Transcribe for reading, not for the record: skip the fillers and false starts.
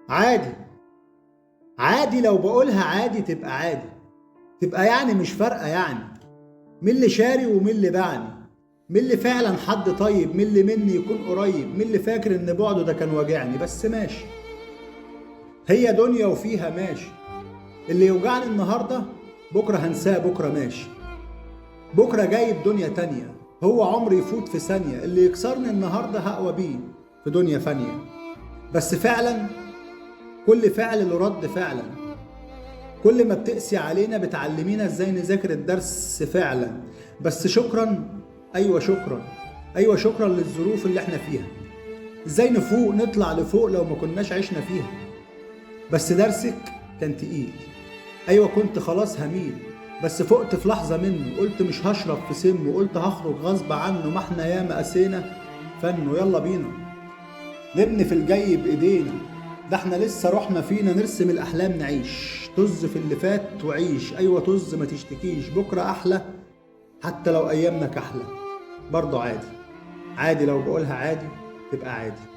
عادي. عادي لو بقولها عادي تبقى عادي، تبقى يعني مش فارقة يعني. مين اللي شاري ومين اللي باعني، مين اللي فعلا حد طيب، مين اللي مني يكون قريب، مين اللي فاكر ان بعده ده كان واجعني. بس ماشي، هي دنيا وفيها ماشي. اللي يوجعني النهاردة بكرة هنساه، بكرة ماشي. بكرة جايب دنيا تانية، هو عمري يفوت في ثانية. اللي يكسرني النهاردة هقوى بيه في دنيا فانية. بس فعلا كل فعل له رد فعلا. كل ما بتقسي علينا بتعلمينا ازاي نذاكر الدرس فعلا. بس شكرا، ايوه شكرا، ايوه شكرا للظروف اللي احنا فيها. ازاي نفوق نطلع لفوق لو ما كناش عشنا فيها. بس درسك كان تقيل، ايوه كنت خلاص هميل. بس فقت في لحظة منه، قلت مش هشرب في سم، وقلت هخرج غصب عنه. ما احنا ياما قسينا فنه. يلا بينا نبني في الجاي بايدينا، ده احنا لسه روحنا فينا نرسم الاحلام نعيش. طز في اللي فات وعيش، ايوه طز ما تشتكيش. بكره احلى حتى لو ايامنا كحله، برضه عادي. عادي لو بقولها عادي تبقى عادي.